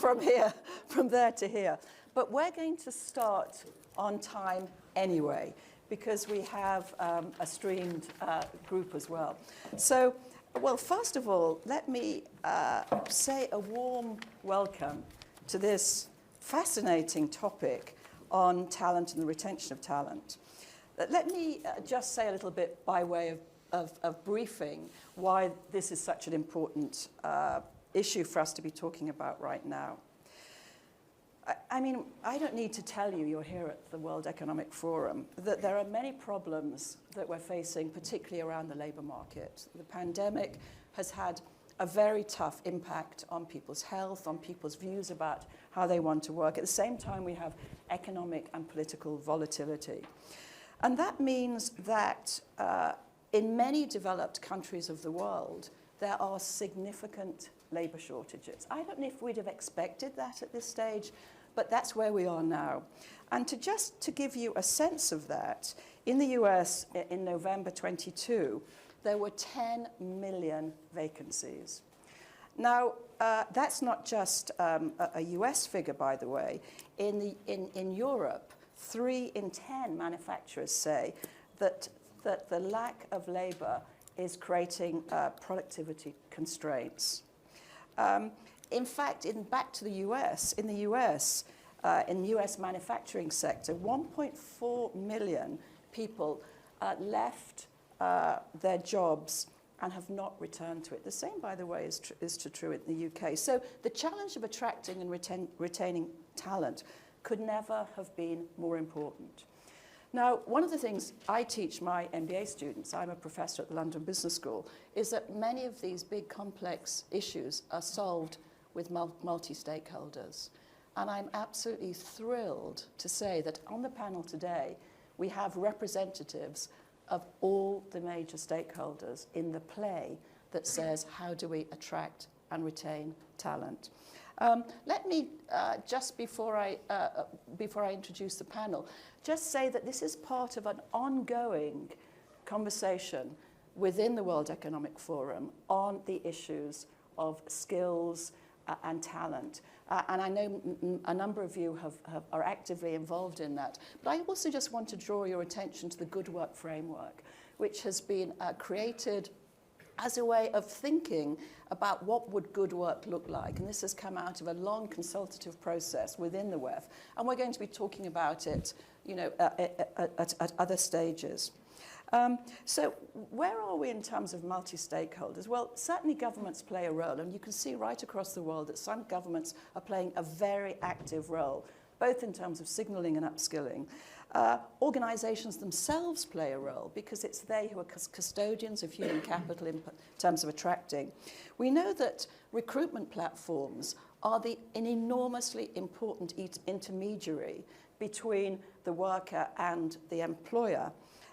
from there to here. But we're going to start on time anyway, because we have a streamed group as well. So, well, first of all, let me say a warm welcome to this fascinating topic on talent and the retention of talent. Let me just say a little bit by way of briefing why this is such an important issue for us to be talking about right now. I mean, I don't need to tell you, you're here at the World Economic Forum, that there are many problems that we're facing, particularly around the labor market. The pandemic has had a very tough impact on people's health, on people's views about how they want to work. At the same time, we have economic and political volatility. And that means that in many developed countries of the world, there are significant labor shortages. I don't know if we'd have expected that at this stage, but that's where we are now. And to give you a sense of that, in the US in November 22, there were 10 million vacancies. Now, that's not just a US figure, by the way. In Europe, 3 in 10 manufacturers say that the lack of labor is creating productivity constraints. In fact, back to the US, in the US manufacturing sector, 1.4 million people left their jobs and have not returned to it. The same, by the way, is true in the UK. So the challenge of attracting and retaining talent could never have been more important. Now, one of the things I teach my MBA students, I'm a professor at the London Business School, is that many of these big complex issues are solved with multi-stakeholders. And I'm absolutely thrilled to say that on the panel today, we have representatives of all the major stakeholders in the play that says, how do we attract and retain talent? Let me, just before I introduce the panel, just say that this is part of an ongoing conversation within the World Economic Forum on the issues of skills and talent. And I know a number of you are actively involved in that. But I also just want to draw your attention to the Good Work Framework, which has been created as a way of thinking about what would good work look like. And this has come out of a long consultative process within the WEF. And we're going to be talking about it, at other stages. So where are we in terms of multi-stakeholders? Well, certainly governments play a role. And you can see right across the world that some governments are playing a very active role, both in terms of signaling and upskilling. Organizations themselves play a role because it's they who are custodians of human capital in terms of attracting. We know that recruitment platforms are an enormously important intermediary between the worker and the employer.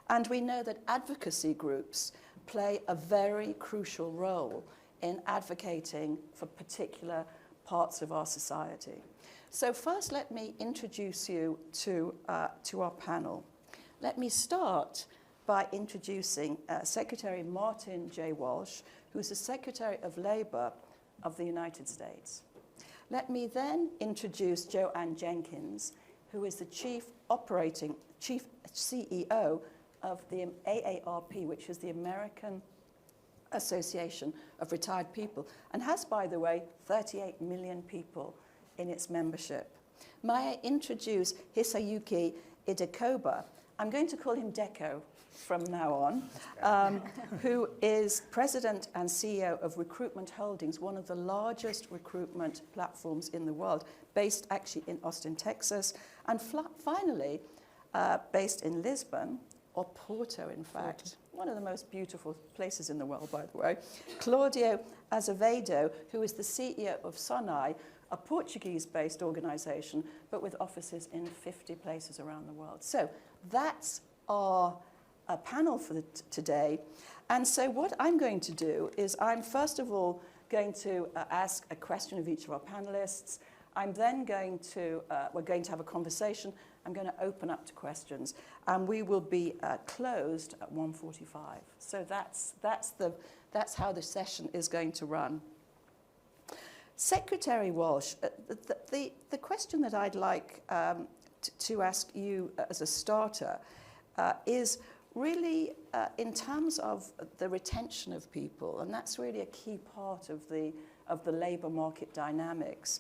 And we know that advocacy groups play a very crucial role in advocating for particular parts of our society. So first, let me introduce you to our panel. Let me start by introducing Secretary Martin J. Walsh, who is the Secretary of Labor of the United States. Let me then introduce Ann Jenkins, who is the Chief CEO of the AARP, which is the American Association of Retired People, and has, by the way, 38 million people in its membership. May I introduce Hisayuki Idekoba? I'm going to call him Deco from now on, who is President and CEO of Recruitment Holdings, one of the largest recruitment platforms in the world, based actually in Austin, Texas, and finally, based in Lisbon, or Porto, in fact, one of the most beautiful places in the world, by the way, Claudia Azevedo, who is the CEO of SONAE, a Portuguese-based organization, but with offices in 50 places around the world. So that's our panel for today. And so what I'm going to do is I'm first of all going to ask a question of each of our panelists. I'm then going to, we're going to have a conversation. I'm going to open up to questions. And we will be closed at 1:45. So that's how the session is going to run. Secretary Walsh, the question that I'd like to ask you as a starter is really in terms of the retention of people, and that's really a key part of the labour market dynamics.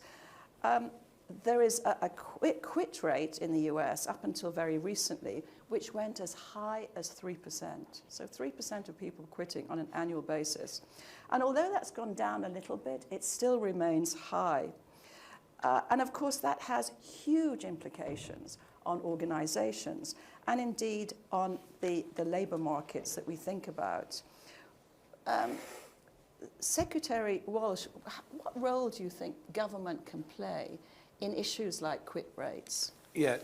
There is a quit rate in the US up until very recently, which went as high as 3%. So 3% of people quitting on an annual basis. And although that's gone down a little bit, it still remains high. And of course, that has huge implications on organizations and indeed on the labour markets that we think about. Secretary Walsh, what role do you think government can play in issues like quit rates? Yeah,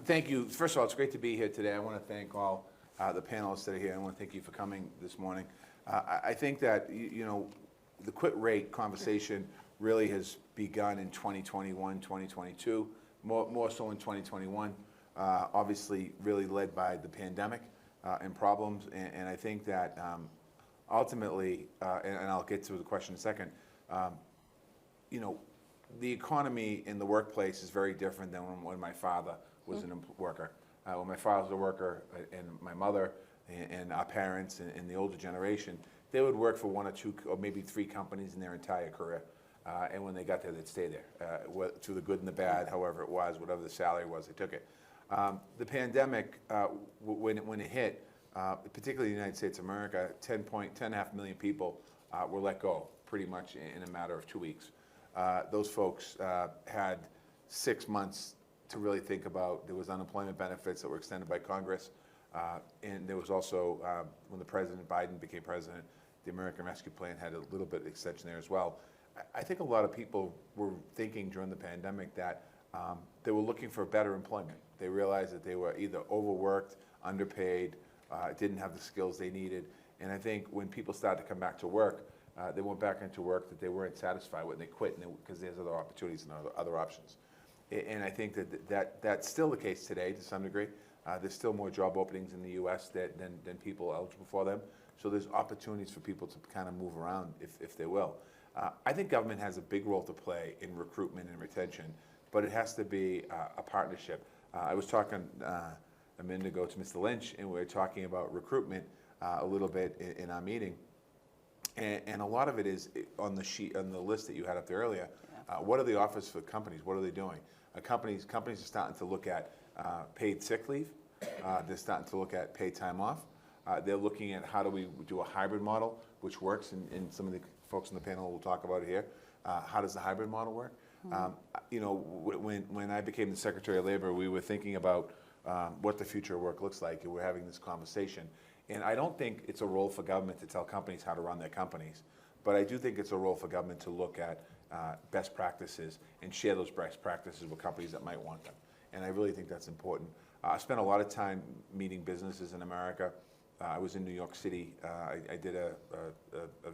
thank you. First of all, it's great to be here today. I want to thank all the panelists that are here. I want to thank you for coming this morning. I think that, the quit rate conversation really has begun in 2021, 2022, more so in 2021, obviously really led by the pandemic and problems. And I think that ultimately, and I'll get to the question in a second, the economy in the workplace is very different than when my father was a worker. When my father was a worker, and my mother and our parents and the older generation, they would work for one or two or maybe three companies in their entire career. And when they got there, they'd stay there, through the good and the bad, however it was, whatever the salary was, they took it. The pandemic, when it hit, particularly in the United States of America, 10.5 million people were let go pretty much in a matter of 2 weeks. Those folks had 6 months to really think about. There was unemployment benefits that were extended by Congress. And there was also, when the President Biden became president, the American Rescue Plan had a little bit of extension there as well. I think a lot of people were thinking during the pandemic that they were looking for better employment. They realized that they were either overworked, underpaid, didn't have the skills they needed. And I think when people started to come back to work, they went back into work that they weren't satisfied with, and they quit because there's other opportunities and other options. And I think that's still the case today to some degree. There's still more job openings in the U.S. than people eligible for them. So there's opportunities for people to kind of move around if they will. I think government has a big role to play in recruitment and retention, but it has to be a partnership. I was talking a minute ago to Mr. Lynch, and we were talking about recruitment a little bit in our meeting. And a lot of it is on the list that you had up there earlier. What are the offers for companies? What are they doing? Companies are starting to look at paid sick leave. They're starting to look at paid time off. They're looking at how do we do a hybrid model, which works, and some of the folks on the panel will talk about it here. How does the hybrid model work? When I became the Secretary of Labor, we were thinking about what the future of work looks like, and we're having this conversation. And I don't think it's a role for government to tell companies how to run their companies, but I do think it's a role for government to look at best practices and share those best practices with companies that might want them. And I really think that's important. I spent a lot of time meeting businesses in America. I was in New York City. I did a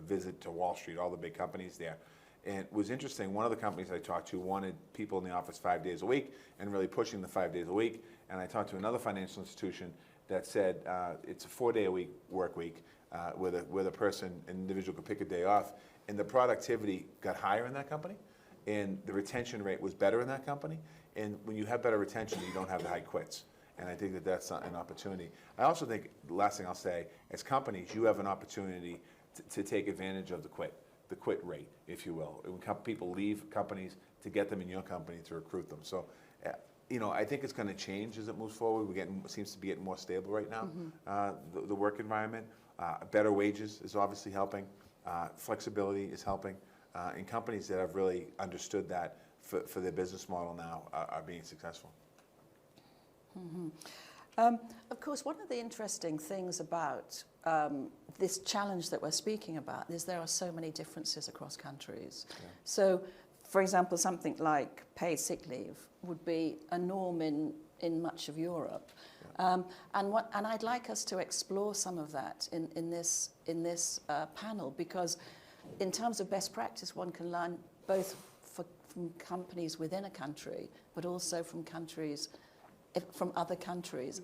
visit to Wall Street, all the big companies there. And it was interesting, one of the companies I talked to wanted people in the office 5 days a week and really pushing the 5 days a week. And I talked to another financial institution that said it's a 4-day-a-week work week where an individual could pick a day off. And the productivity got higher in that company, and the retention rate was better in that company. And when you have better retention, you don't have the high quits. And I think that that's an opportunity. I also think, the last thing I'll say, as companies, you have an opportunity to take advantage of the quit rate, if you will. When people leave companies, to get them in your company to recruit them. So, I think it's going to change as it moves forward. It seems to be getting more stable right now, the work environment. Better wages is obviously helping. Flexibility is helping. And companies that have really understood that for their business model now are being successful. Of course, one of the interesting things about this challenge that we're speaking about is there are so many differences across countries. Yeah. So, for example, something like paid sick leave would be a norm in much of Europe. Yeah. And I'd like us to explore some of that in this panel, because in terms of best practice, one can learn both from companies within a country, but also from other countries.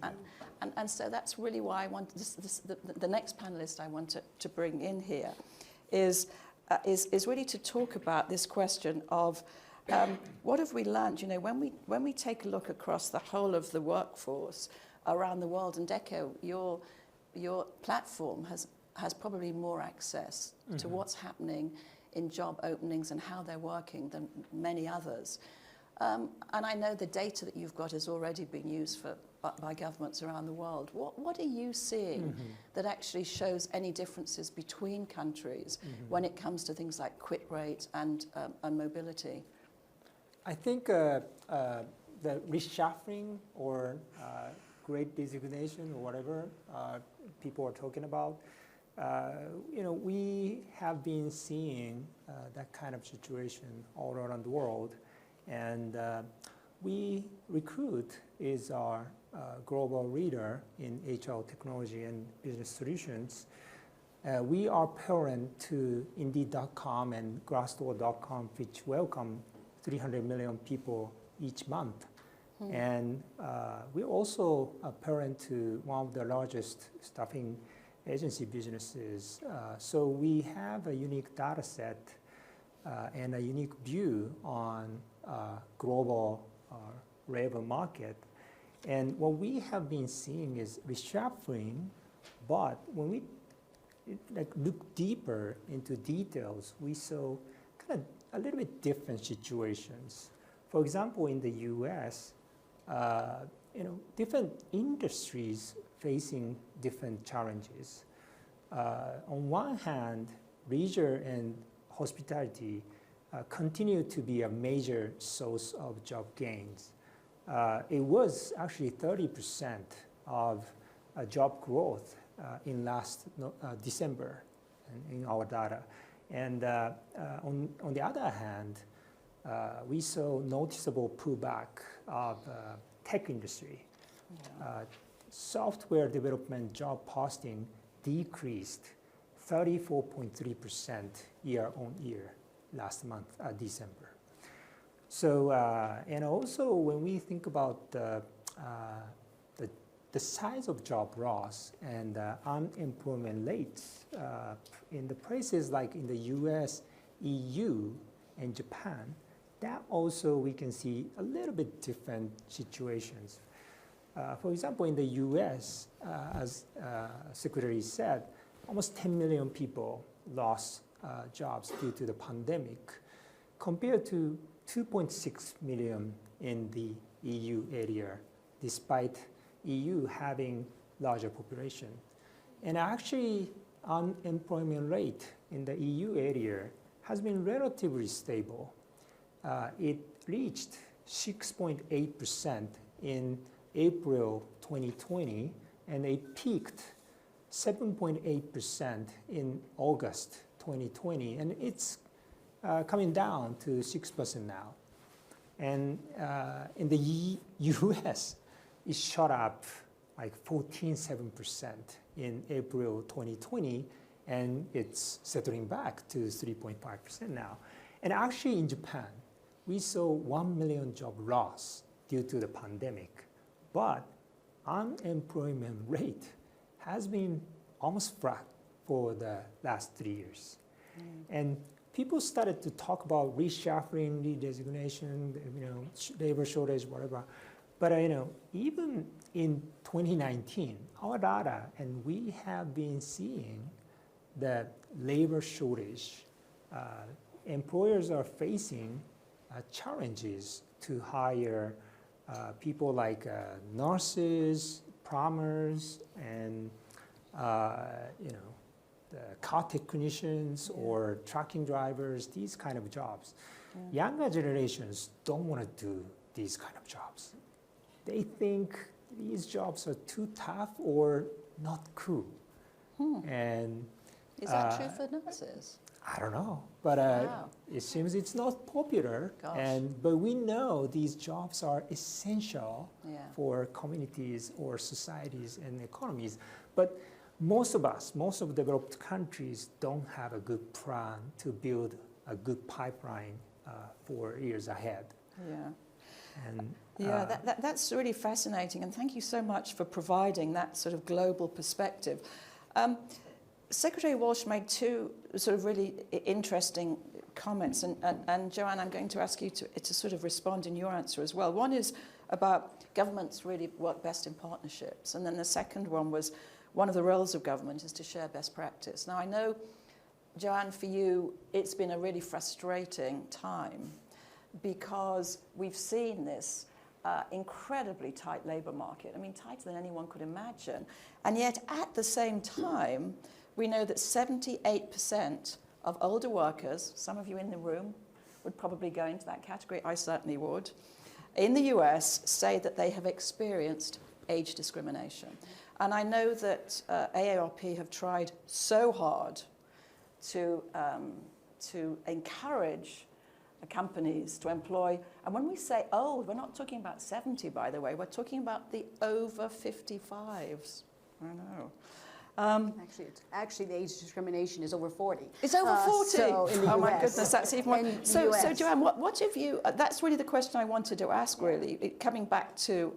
And so that's really why I want the next panelist I want to bring in here is is really to talk about this question of what have we learned? You know, when we take a look across the whole of the workforce around the world, and Deco, your platform has probably more access to what's happening in job openings and how they're working than many others. And I know the data that you've got has already been used by governments around the world. What are you seeing that actually shows any differences between countries when it comes to things like quit rate and mobility? I think the reshuffling or great resignation or whatever people are talking about, you know, we have been seeing that kind of situation all around the world. And Recruit is our global leader in HR technology and business solutions. We are parent to Indeed.com and Glassdoor.com, which welcome 300 million people each month. And we're also a parent to one of the largest staffing agency businesses. So we have a unique data set and a unique view on global labor market. And what we have been seeing is reshuffling, but when we look deeper into details, we saw kind of a little bit different situations. For example, in the US, you know, different industries facing different challenges. On one hand, leisure and hospitality continue to be a major source of job gains. It was actually 30% of job growth in last December in our data. And on the other hand, we saw noticeable pullback of tech industry. Software development job posting decreased 34.3% year on year last month, December. So, and also when we think about the size of job loss and unemployment rates in the places like in the US, EU, and Japan, that also we can see a little bit different situations. For example, in the US, as Secretary said, almost 10 million people lost jobs due to the pandemic, compared to 2.6 million in the EU area, despite EU having larger population. And actually, unemployment rate in the EU area has been relatively stable. It reached 6.8% in April 2020, and it peaked 7.8% in August 2020, and it's coming down to 6% now. And in the US, it shot up like 14.7% in April 2020, and it's settling back to 3.5% now. And actually in Japan, we saw 1 million job loss due to the pandemic, but unemployment rate has been almost flat for the last 3 years. And people started to talk about reshuffling, redesignation, you know, labor shortage, whatever. But you know, even in 2019, our data, and we have been seeing the labor shortage. Employers are facing challenges to hire people like nurses, plumbers, and you know, the car technicians or trucking drivers, these kind of jobs. Younger generations don't want to do these kind of jobs. They think these jobs are too tough or not cool. And is that true for nurses? I don't know, but it seems it's not popular. But we know these jobs are essential for communities or societies and economies. But most of developed countries don't have a good plan to build a good pipeline for years ahead. And that's really fascinating, and thank you so much for providing that sort of global perspective. Secretary Walsh made two sort of really interesting comments, and Joanne, I'm going to ask you to sort of respond in your answer as well. One is about governments really work best in partnerships, and then the second one was one of the roles of government is to share best practice. Now I know, Joanne, for you, it's been a really frustrating time because we've seen this incredibly tight labour market. I mean, tighter than anyone could imagine. And yet, at the same time, we know that 78% of older workers, some of you in the room would probably go into that category, I certainly would, in the US say that they have experienced age discrimination. And I know that AARP have tried so hard to encourage companies to employ, and when we say old, we're not talking about 70, by the way, we're talking about the over 55s. I know. Actually, the age discrimination is over 40. It's over 40? So in the US. Oh my goodness, that's even more. So US. Joanne, what have you, that's really the question I wanted to ask, really, coming back to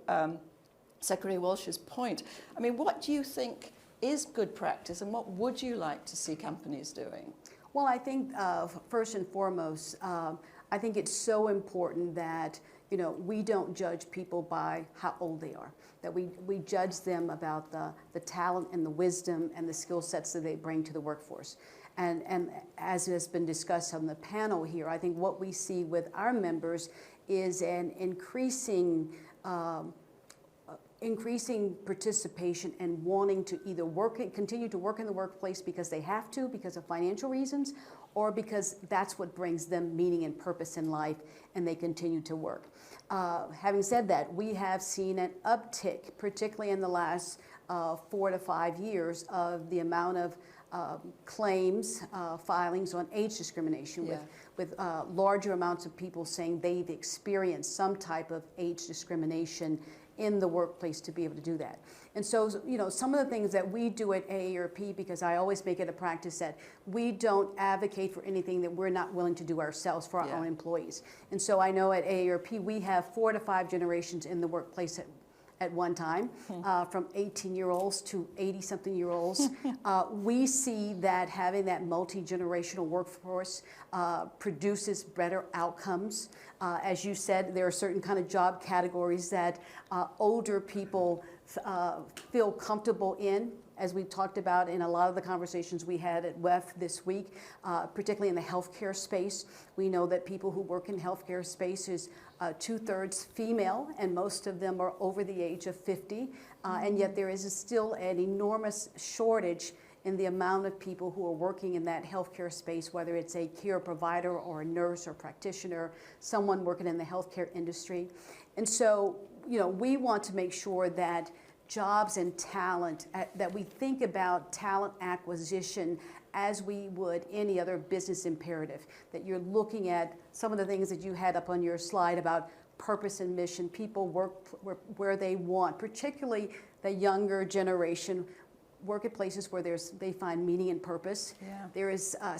Secretary Walsh's point. I mean, what do you think is good practice, and what would you like to see companies doing? Well, I think first and foremost, I think it's so important that we don't judge people by how old they are, that we judge them about the talent and the wisdom and the skill sets that they bring to the workforce. And as has been discussed on the panel here, I think what we see with our members is an increasing participation and wanting to either continue to work in the workplace because they have to, because of financial reasons, or because that's what brings them meaning and purpose in life, and they continue to work. Having said that, we have seen an uptick, particularly in the last 4 to 5 years, of the amount of claims, filings on age discrimination, with larger amounts of people saying they've experienced some type of age discrimination in the workplace to be able to do that. And so, some of the things that we do at AARP, because I always make it a practice that we don't advocate for anything that we're not willing to do ourselves for our own employees. And so I know at AARP we have 4 to 5 generations in the workplace at one time, from 18-year-olds to 80-something-year-olds. We see that having that multi-generational workforce produces better outcomes. As you said, there are certain kind of job categories that older people feel comfortable in, as we talked about in a lot of the conversations we had at WEF this week, particularly in the healthcare space. We know that people who work in healthcare space is 2/3 female, and most of them are over the age of 50, and yet there is still an enormous shortage in the amount of people who are working in that healthcare space, whether it's a care provider or a nurse or practitioner, someone working in the healthcare industry. And so, we want to make sure that jobs and talent, that we think about talent acquisition as we would any other business imperative, that you're looking at some of the things that you had up on your slide about purpose and mission. People work where they want, particularly the younger generation, work at places where they find meaning and purpose. Yeah. There is a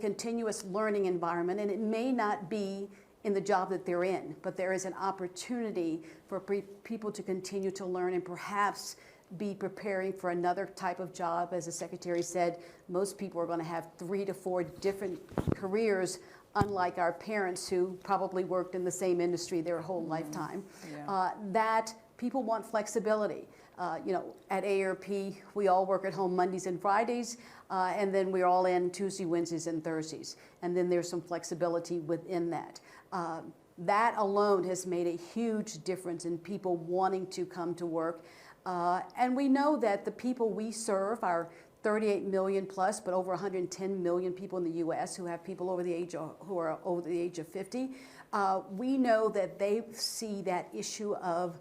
continuous learning environment, and it may not be in the job that they're in, but there is an opportunity for people to continue to learn and perhaps be preparing for another type of job. As the Secretary said, most people are going to have 3 to 4 different careers, unlike our parents who probably worked in the same industry their whole lifetime. Yeah. That people want flexibility. At AARP, we all work at home Mondays and Fridays, and then we're all in Tuesday, Wednesdays, and Thursdays. And then there's some flexibility within that. That alone has made a huge difference in people wanting to come to work. And we know that the people we serve are 38 million plus, but over 110 million people in the U.S. who have people who are over the age of 50. We know that they see that issue of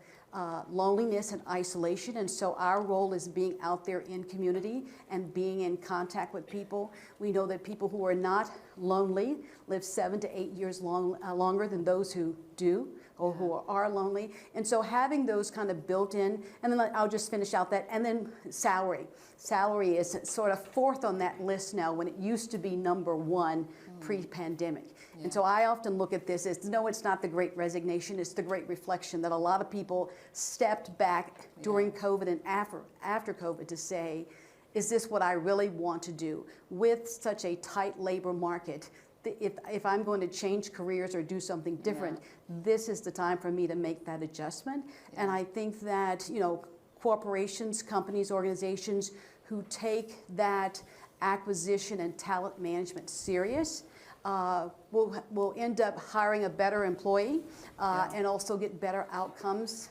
loneliness and isolation, and so our role is being out there in community and being in contact with people. We know that people who are not lonely live 7 to 8 years longer than those who do, or who are lonely. And so having those kind of built in, and then I'll just finish out that, and then salary. Salary is sort of fourth on that list now, when it used to be number 1 pre-pandemic. Yeah. And so I often look at this as, no, it's not the Great Resignation, it's the Great Reflection, that a lot of people stepped back during COVID and after COVID to say, is this what I really want to do? With such a tight labor market, if I'm going to change careers or do something different, this is the time for me to make that adjustment. And I think that, you know, corporations, companies, organizations who take that acquisition and talent management serious will end up hiring a better employee and also get better outcomes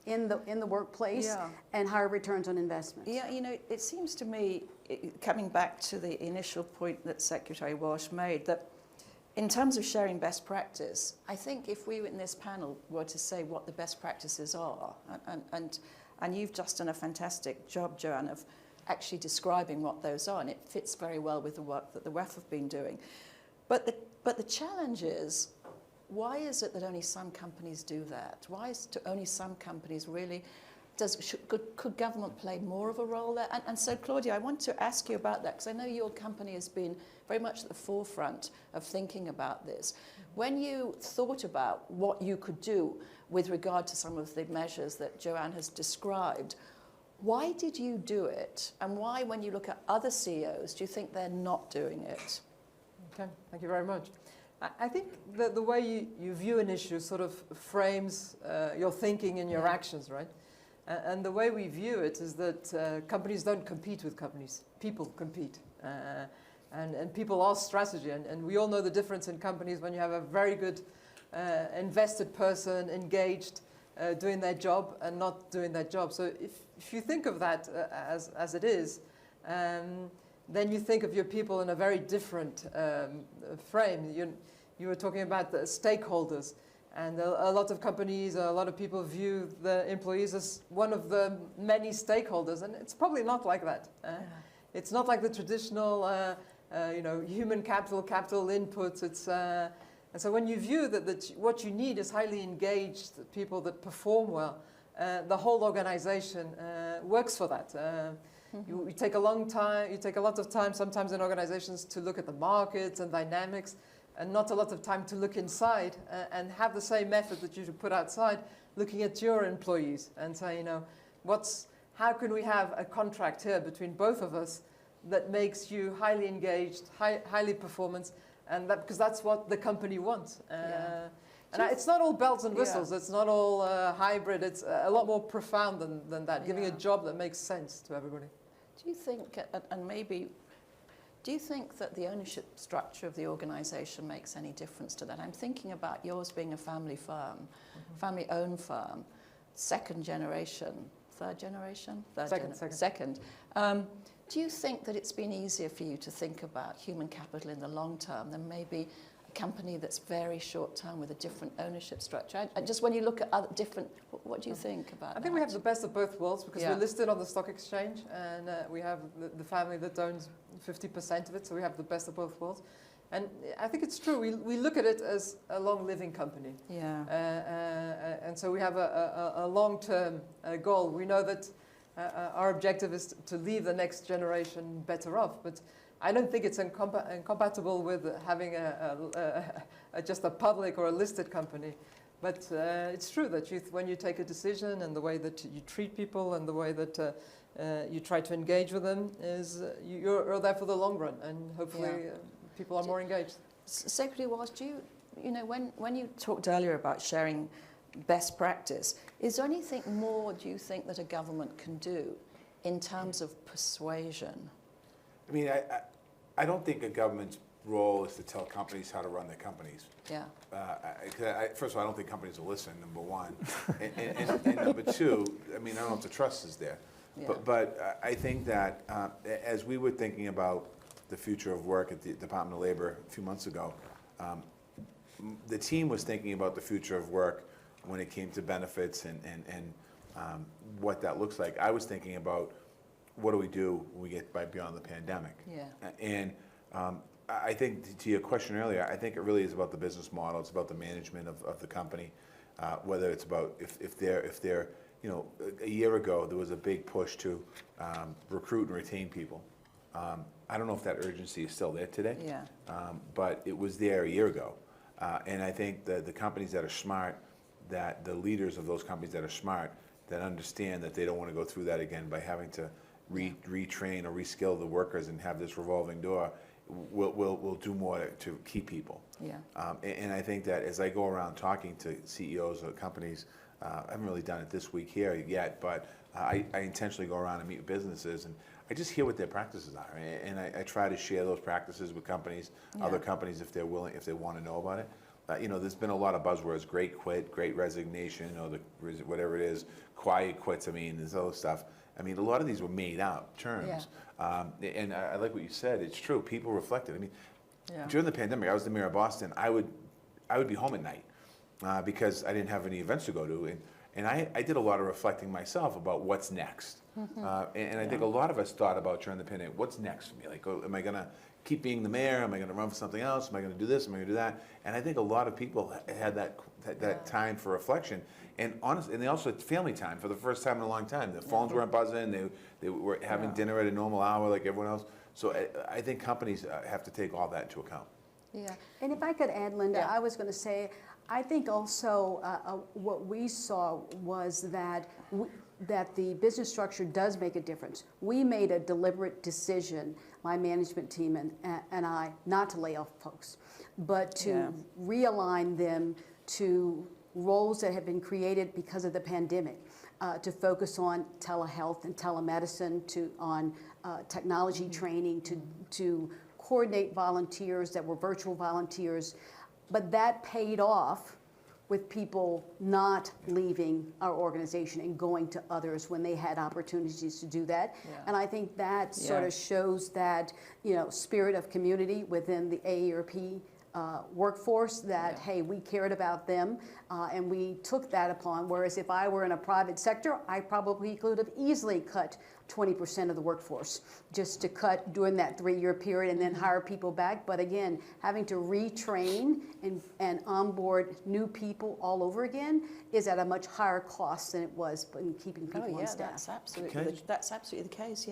in the workplace and higher returns on investment. Yeah, you know, it seems to me, coming back to the initial point that Secretary Walsh made, that in terms of sharing best practice, I think if we in this panel were to say what the best practices are, and you've just done a fantastic job, Joanne, of actually describing what those are, and it fits very well with the work that the WEF have been doing. But the challenge is, why is it that only some companies do that? Why is it only some companies really? Could government play more of a role there? And so, Claudia, I want to ask you about that, because I know your company has been very much at the forefront of thinking about this. When you thought about what you could do with regard to some of the measures that Joanne has described, why did you do it? And why, when you look at other CEOs, do you think they're not doing it? Okay, thank you very much. I think the way you view an issue sort of frames your thinking and your actions, right? And the way we view it is that companies don't compete with companies. People compete. And people are strategy. And we all know the difference in companies when you have a very good invested person engaged doing their job and not doing their job. So if you think of that as it is, then you think of your people in a very different frame. You were talking about the stakeholders. And a lot of companies, a lot of people view the employees as one of the many stakeholders, and it's probably not like that. It's not like the traditional, human capital inputs. And so when you view that what you need is highly engaged people that perform well, the whole organization works for that. You take a long time. You take a lot of time sometimes in organizations to look at the markets and dynamics, and not a lot of time to look inside and have the same method that you should put outside, looking at your employees and say, how can we have a contract here between both of us that makes you highly engaged, highly performance, and because that's what the company wants. It's not all bells and whistles. It's not all hybrid. It's a lot more profound than that, giving a job that makes sense to everybody. Do you think, do you think that the ownership structure of the organization makes any difference to that? I'm thinking about yours being a family firm, family-owned firm, second generation, third generation? Second. Do you think that it's been easier for you to think about human capital in the long term than maybe a company that's very short term with a different ownership structure? Just when you look at other different, what do you think about that? I think we have the best of both worlds because we're listed on the stock exchange and we have the family that owns 50% of it, so we have the best of both worlds. And I think it's true. We look at it as a long-living company. And so we have a long-term goal. We know that our objective is to leave the next generation better off, but I don't think it's incompatible with having just a public or a listed company. But it's true that when you take a decision and the way that you treat people and the way that you try to engage with them is you're there for the long run, and hopefully people are more engaged. Secretary Walsh, when you talked earlier about sharing best practice, is there anything more, do you think, that a government can do in terms of persuasion? I mean, I don't think a government's role is to tell companies how to run their companies. First of all, I don't think companies will listen, number one. and number two, I mean, I don't know if the trust is there. But I think that as we were thinking about the future of work at the Department of Labor a few months ago, the team was thinking about the future of work when it came to benefits and what that looks like. I was thinking about what do we do when we get beyond the pandemic. And I think to your question earlier, I think it really is about the business model. It's about the management of the company, whether it's about if they're a year ago there was a big push to recruit and retain people. I don't know if that urgency is still there today, but it was there a year ago. And I think the companies that are smart, that the leaders of those companies that are smart, that understand that they don't want to go through that again by having to retrain or reskill the workers and have this revolving door, we'll do more to keep people. Yeah. And I think that as I go around talking to CEOs of companies, I haven't really done it this week here yet, but I intentionally go around and meet with businesses, and I just hear what their practices are, and I try to share those practices with companies, other companies, if they're willing, if they want to know about it. There's been a lot of buzzwords: great quit, great resignation, whatever it is, quiet quits. I mean, there's other stuff. I mean, a lot of these were made up terms, and I like what you said. It's true. People reflected. I mean, during the pandemic, I was the mayor of Boston. I would be home at night because I didn't have any events to go to, and I did a lot of reflecting myself about what's next. And I think a lot of us thought about during the pandemic, what's next for me? Like, am I going to keep being the mayor? Am I going to run for something else? Am I going to do this? Am I going to do that? And I think a lot of people had that time for reflection. And honestly, and they also had family time for the first time in a long time. The phones weren't buzzing. They were having dinner at a normal hour like everyone else. So I think companies have to take all that into account. Yeah. And if I could add, Lynda, I was going to say, I think also what we saw was that the business structure does make a difference. We made a deliberate decision, my management team and I, not to lay off folks, but to realign them to roles that have been created because of the pandemic, to focus on telehealth and telemedicine, on technology training, to coordinate volunteers that were virtual volunteers. But that paid off with people not leaving our organization and going to others when they had opportunities to do that. And I think that sort of shows that, spirit of community within the AARP workforce, that, hey, we cared about them and we took that upon. Whereas if I were in a private sector, I probably could have easily cut 20% of the workforce just to cut during that 3-year period and then hire people back. But again, having to retrain and onboard new people all over again is at a much higher cost than it was in keeping people on staff. That's absolutely the case,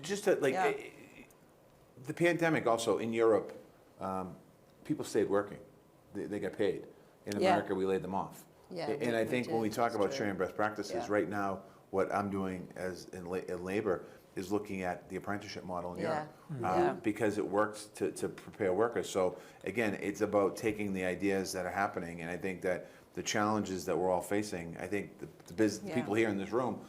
Just to, the pandemic also in Europe, people stayed working. They got paid. In America, we laid them off. And I think when we talk about sharing best practices, right now, what I'm doing as in labor is looking at the apprenticeship model in Europe because it works to prepare workers. So again, it's about taking the ideas that are happening, and I think that the challenges that we're all facing, I think the people here in this room,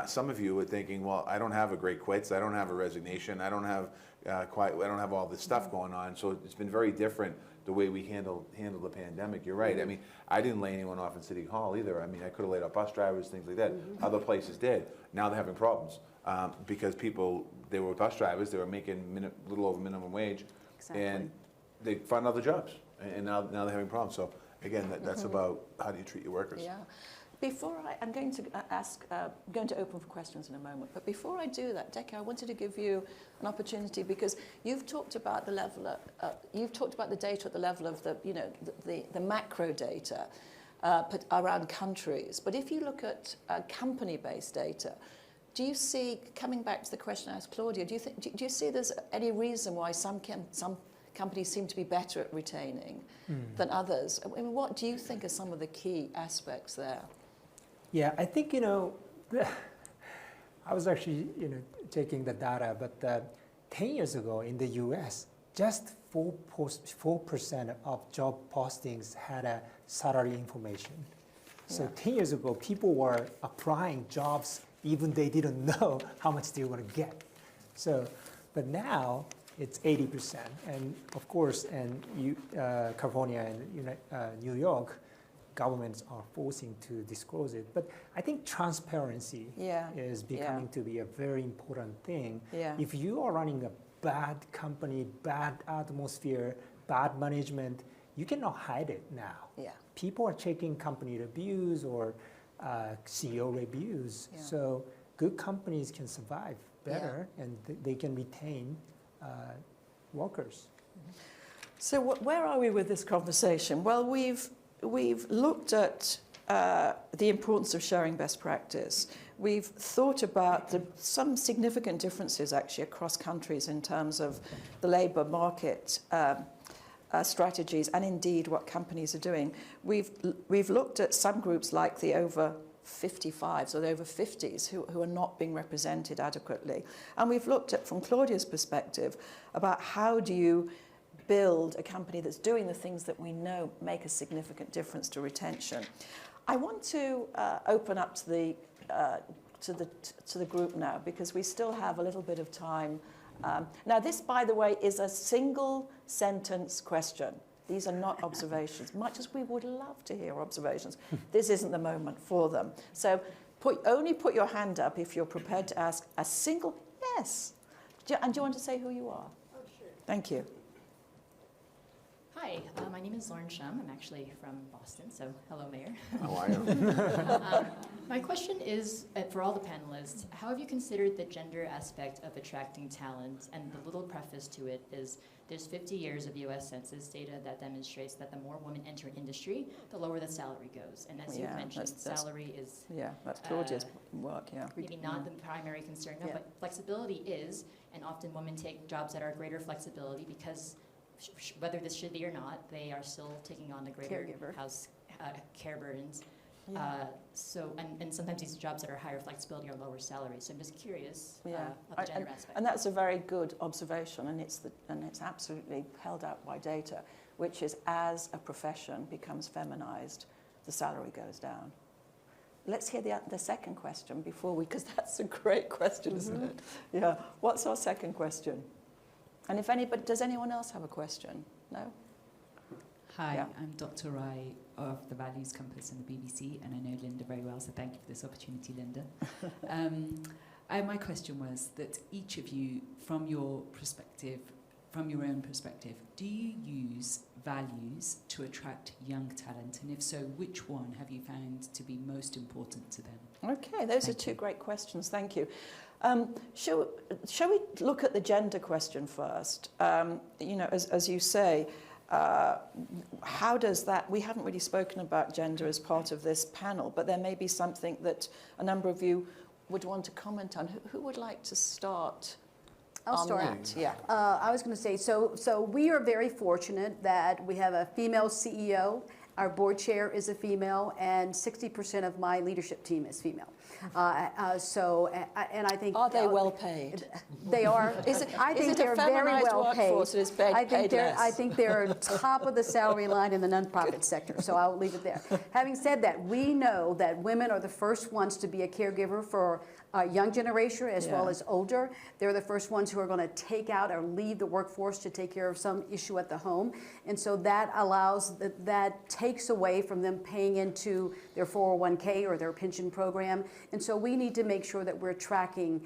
some of you are thinking, well, I don't have a great quits, I don't have a resignation, I don't have I don't have all this stuff going on. So it's been very different the way we handle the pandemic. You're right. I mean, I didn't lay anyone off in City Hall either. I mean, I could have laid off bus drivers, things like that. Other places did. Now they're having problems because they were bus drivers. They were making a little over minimum wage, and they found other jobs, and now they're having problems. So again, that's about how do you treat your workers. Before I'm going to going to open for questions in a moment, but before I do that, Deke, I wanted to give you an opportunity because you've talked about the level you've talked about the data at the level of the macro data around countries. But if you look at company-based data, do you see, coming back to the question I asked Claudia, do you see there's any reason why some companies seem to be better at retaining than others? I mean, what do you think are some of the key aspects there? Yeah, I think, I was actually, taking the data, but 10 years ago in the US, just 4% of job postings had a salary information. So 10 years ago, people were applying jobs even they didn't know how much they were going to get. So, but now it's 80%. And of course, California and New York, governments are forcing to disclose it. But I think transparency is becoming to be a very important thing. If you are running a bad company, bad atmosphere, bad management, you cannot hide it now. People are checking company reviews or CEO reviews. So good companies can survive better and they can retain workers. So where are we with this conversation? Well, we've looked at the importance of sharing best practice. We've thought about some significant differences actually across countries in terms of the labour market strategies and indeed what companies are doing. We've looked at some groups like the over 55s or over 50s who are not being represented adequately. And we've looked at, from Claudia's perspective, about how do you build a company that's doing the things that we know make a significant difference to retention. I want to open up to the group now, because we still have a little bit of time. Now this, by the way, is a single sentence question. These are not observations, much as we would love to hear observations. This isn't the moment for them. So only put your hand up if you're prepared to ask a single yes. And do you want to say who you are? Oh, sure. Thank you. Hi, my name is Lauren Shum. I'm actually from Boston, so hello, Mayor. How are you? My question is, for all the panelists, how have you considered the gender aspect of attracting talent? And the little preface to it is, there's 50 years of US Census data that demonstrates that the more women enter industry, the lower the salary goes. And as you mentioned, salary is... Yeah, that's Claudia's work, yeah. Maybe not the primary concern, no, but flexibility is, and often women take jobs that are greater flexibility because whether this should be or not, they are still taking on the greater house care burdens. Yeah. And sometimes these jobs that are higher flexibility are lower salaries. So I'm just curious about the gender aspect. And that's a very good observation, and it's absolutely held out by data, which is as a profession becomes feminized, the salary goes down. Let's hear the second question before because that's a great question, isn't it? Yeah. What's our second question? And if anybody, does anyone else have a question? No? Hi, I'm Dr. Rai of the Values Compass and the BBC, and I know Lynda very well, so thank you for this opportunity, Lynda. My question was that each of you, from your perspective, from your own perspective, do you use values to attract young talent? And if so, which one have you found to be most important to them? Okay, those are two great questions. Thank you. Shall we look at the gender question first? You know, as you say, how does that, we haven't really spoken about gender as part of this panel, but there may be something that a number of you would want to comment on. Who would like to start? I'll start. That? Yeah. I was going to say, so we are very fortunate that we have a female CEO. Our board chair is a female, and 60% of my leadership team is female. And I think are they well paid? They are. I think they're very well paid. I think they're top of the salary line in the nonprofit sector. So I'll leave it there. Having said that, we know that women are the first ones to be a caregiver for a young generation as well as older. They're the first ones who are going to take out or leave the workforce to take care of some issue at the home. And so that allows, that takes away from them paying into their 401k or their pension program. And so we need to make sure that we're tracking.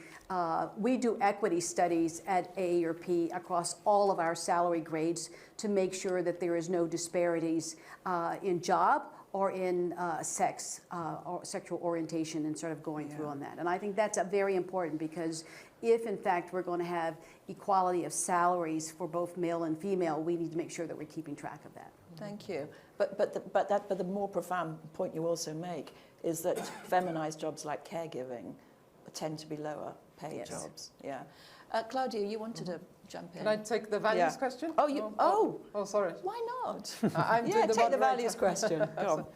We do equity studies at AARP across all of our salary grades to make sure that there is no disparities in job or in sex or sexual orientation, and sort of going through on that. And I think that's very important, because if in fact we're going to have equality of salaries for both male and female, we need to make sure that we're keeping track of that. Thank you. But the more profound point you also make is that feminized jobs like caregiving tend to be lower paid jobs. Yeah. Claudia, you wanted to jump in. Can I take the values question? Oh, sorry. Why not? I'm take the values question. Go on.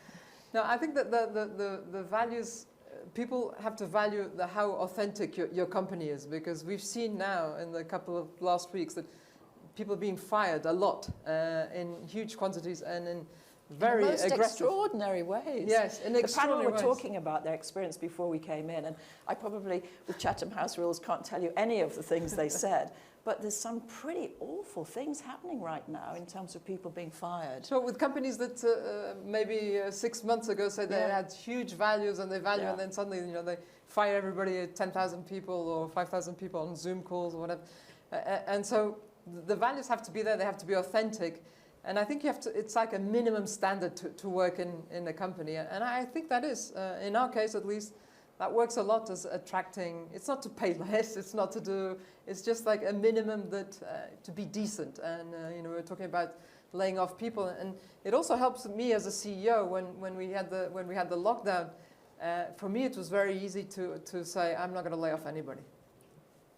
No, I think that the values, people have to value how authentic your company is, because we've seen now in the couple of last weeks that people are being fired a lot in huge quantities and in very most aggressive, extraordinary ways. Yes, in the extraordinary panel were ways. talking about their experience before we came in, and I probably, with Chatham House rules, can't tell you any of the things they said. But there's some pretty awful things happening right now in terms of people being fired. So with companies that maybe 6 months ago said they had huge values and they value, and then suddenly they fire everybody, 10,000 people or 5,000 people on Zoom calls or whatever. And so the values have to be there, they have to be authentic. And I think you have to, it's like a minimum standard to work in a company. And I think that is, in our case at least, that works a lot as attracting. It's not to pay less, it's not to do, it's just like a minimum that to be decent. And we're talking about laying off people. And it also helps me as a CEO when we had the lockdown. For me, it was very easy to say, I'm not going to lay off anybody.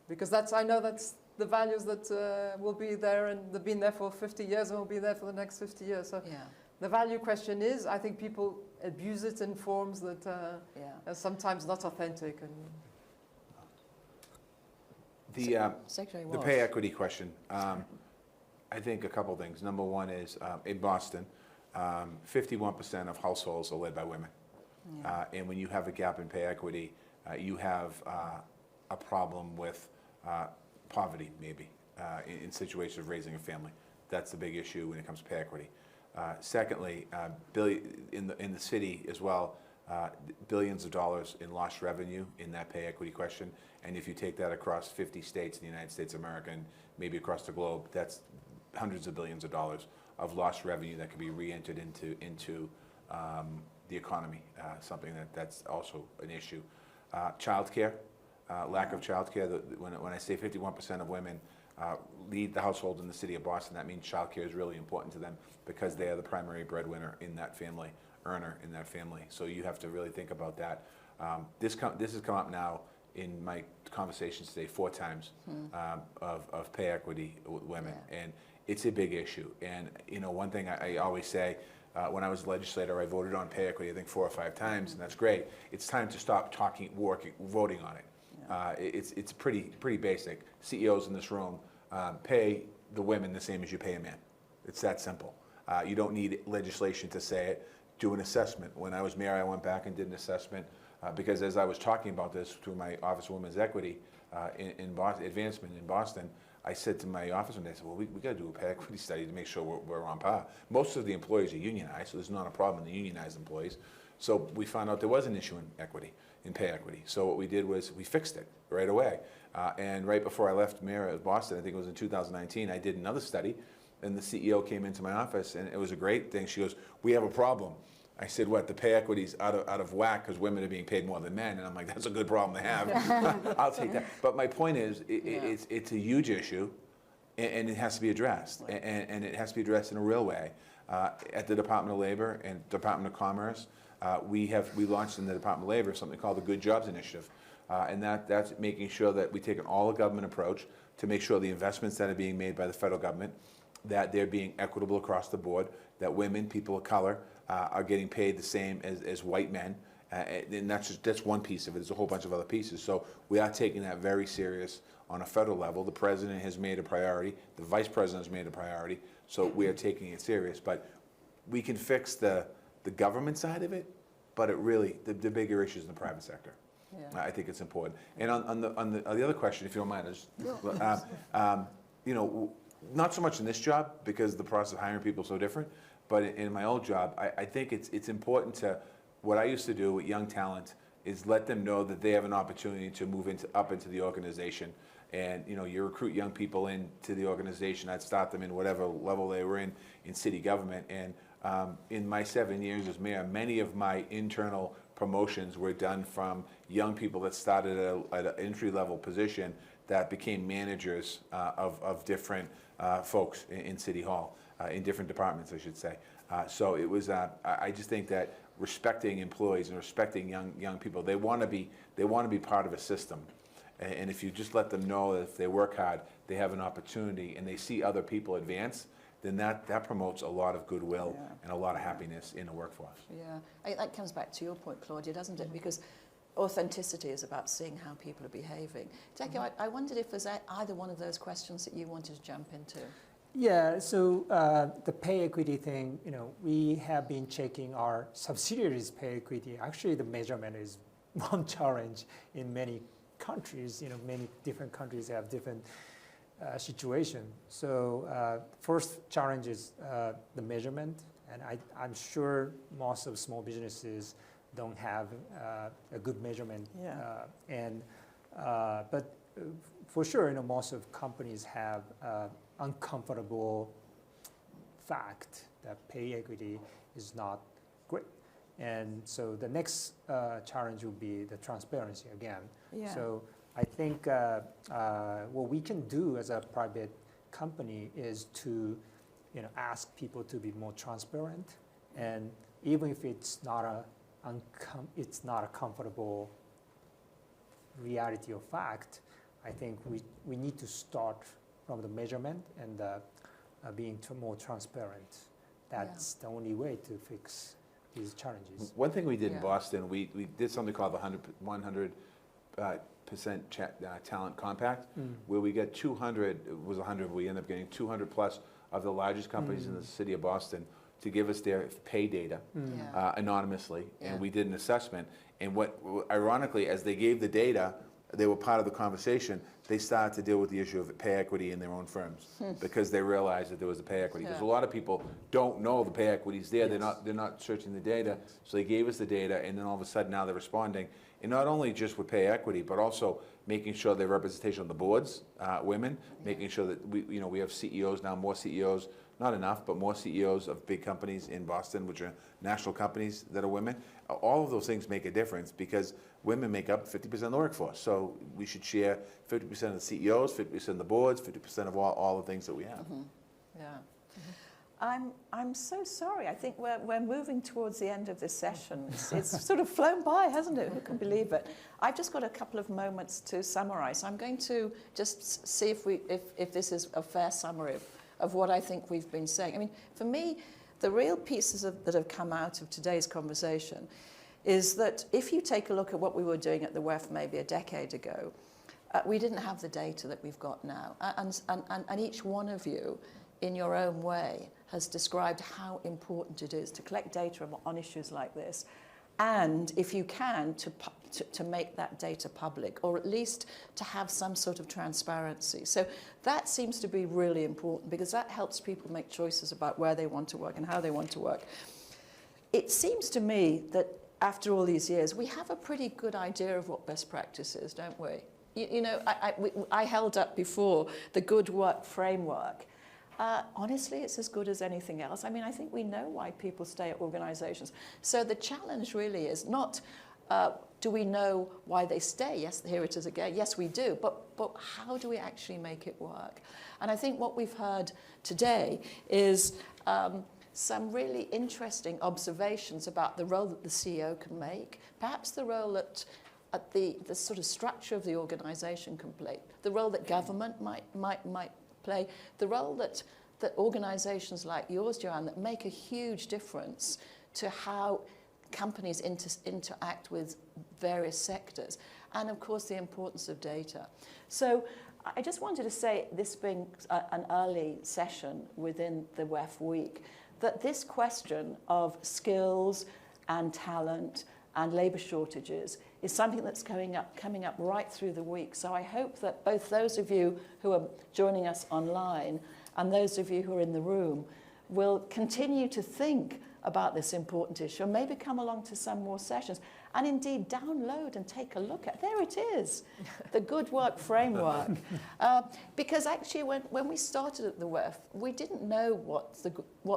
Because I know that's the values that will be there, and they've been there for 50 years and will be there for the next 50 years. So the value question is, I think people abuse it in forms that are sometimes not authentic. And Secretary the Walsh. pay equity question, I think a couple things. Number one is in Boston, 51% of households are led by women. Yeah. And when you have a gap in pay equity, you have a problem with poverty, maybe, in situations of raising a family. That's the big issue when it comes to pay equity. Secondly, in the city as well, billions of dollars in lost revenue in that pay equity question. And if you take that across 50 states in the United States of America and maybe across the globe, that's hundreds of billions of dollars of lost revenue that can be re-entered into the economy, something that's also an issue. Childcare, lack of childcare. When I say 51% of women lead the household in the city of Boston, that means childcare is really important to them because they are the primary breadwinner in that family, earner in that family. So you have to really think about that. This has come up now in my conversations today 4 times of pay equity with women, and it's a big issue. And one thing I always say, when I was a legislator, I voted on pay equity I think 4 or 5 times, and that's great. It's time to stop voting on it. It's pretty basic. CEOs in this room pay the women the same as you pay a man. It's that simple. You don't need legislation to say it. Do an assessment. When I was mayor, I went back and did an assessment because as I was talking about this through my Office of Women's Equity in Boston, advancement in Boston, I said to my office one day, I said, well, we got to do a pay equity study to make sure we're on par. Most of the employees are unionized, so there's not a problem in the unionized employees. So we found out there was an issue in pay equity. So what we did was we fixed it right away. And right before I left mayor of Boston, I think it was in 2019, I did another study, and the CEO came into my office, and it was a great thing. She goes, we have a problem. I said, what, the pay equity's out of whack because women are being paid more than men? And I'm like, that's a good problem to have. I'll take that. But my point is, it's a huge issue, and it has to be addressed. And it has to be addressed in a real way. At the Department of Labor and Department of Commerce, we launched in the Department of Labor something called the Good Jobs Initiative. And that's making sure that we take an all-of-government approach to make sure the investments that are being made by the federal government, that they're being equitable across the board, that women, people of color, are getting paid the same as white men. And that's one piece of it. There's a whole bunch of other pieces. So we are taking that very serious on a federal level. The president has made a priority. The vice president has made a priority. So we are taking it serious. But we can fix the government side of it, but the bigger issue is in the private sector. Yeah. I think it's important. And on the other question, if you don't mind, not so much in this job because the process of hiring people is so different, but in my old job, I think it's important to, what I used to do with young talent is let them know that they have an opportunity to move up into the organization. And you recruit young people into the organization. I'd start them in whatever level they were in city government. And in my 7 years as mayor, many of my internal promotions were done from young people that started at an entry-level position that became managers of different folks in City Hall, in different departments, I should say. So it was. I just think that respecting employees and respecting young people, they want to be part of a system. And if you just let them know that if they work hard, they have an opportunity, and they see other people advance, then that promotes a lot of goodwill and a lot of happiness in the workforce. Yeah, that comes back to your point, Claudia, doesn't it? Because authenticity is about seeing how people are behaving. Teko, I wondered if there's either one of those questions that you wanted to jump into. Yeah, so the pay equity thing, we have been checking our subsidiaries' pay equity. Actually, the measurement is one challenge in many countries. Many different countries have different situation. So first challenge is the measurement, and I'm sure most of small businesses don't have a good measurement. But for sure, most of companies have uncomfortable fact that pay equity is not great. And so the next challenge will be the transparency again. Yeah. So I think what we can do as a private company is to ask people to be more transparent, and even if it's not a comfortable reality or fact, I think we need to start from the measurement and being more transparent. That's the only way to fix these challenges. One thing we did in Yeah. Boston, we did something called the 100% talent compact, where we get 200, it was 100, we ended up getting 200 plus of the largest companies in the city of Boston to give us their pay data anonymously, Yeah. and we did an assessment. And ironically, as they gave the data, they were part of the conversation, they started to deal with the issue of pay equity in their own firms because they realized that there was a pay equity. Because Yeah. a lot of people don't know the pay equity is there. Yes. They're not searching the data. So they gave us the data, and then all of a sudden now they're responding. And not only just with pay equity, but also making sure their representation on the boards, women, making sure that we have CEOs now, more CEOs, not enough, but more CEOs of big companies in Boston, which are national companies that are women. All of those things make a difference because women make up 50% of the workforce. So we should share 50% of the CEOs, 50% of the boards, 50% of all the things that we have. Yeah. I'm so sorry. I think we're moving towards the end of this session. It's sort of flown by, hasn't it? Who can believe it? I've just got a couple of moments to summarize. I'm going to just see if this is a fair summary of what I think we've been saying. I mean, for me, the real pieces that have come out of today's conversation is that if you take a look at what we were doing at the WEF maybe a decade ago, we didn't have the data that we've got now. And each one of you, in your own way, has described how important it is to collect data on issues like this, and if you can, to make that data public, or at least to have some sort of transparency. So that seems to be really important because that helps people make choices about where they want to work and how they want to work. It seems to me that after all these years, we have a pretty good idea of what best practice is, don't we? I held up before the good work framework. Honestly, it's as good as anything else. I mean, I think we know why people stay at organizations. So the challenge really is not, do we know why they stay? Yes, here it is again. Yes, we do. But how do we actually make it work? And I think what we've heard today is some really interesting observations about the role that the CEO can make, perhaps the role that at the sort of structure of the organization can play, the role that government might play, the role that organizations like yours, Joanne, that make a huge difference to how companies interact with various sectors, and of course the importance of data. So I just wanted to say, this being an early session within the WEF week, that this question of skills and talent and labour shortages is something that's coming up right through the week. So I hope that both those of you who are joining us online and those of you who are in the room will continue to think about this important issue and maybe come along to some more sessions and indeed download and take a look at, there it is, the Good Work Framework. Because actually when we started at the WEF, we didn't know what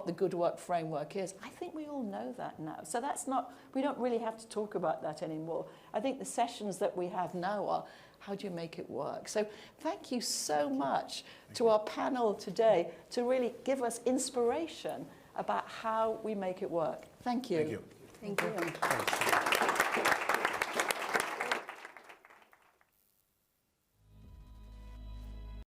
the Good Work Framework is. I think we all know that now. So that's not, we don't really have to talk about that anymore. I think the sessions that we have now are, how do you make it work? So thank you so much to our panel today to really give us inspiration about how we make it work. Thank you. Thank you. Thank you. Thanks.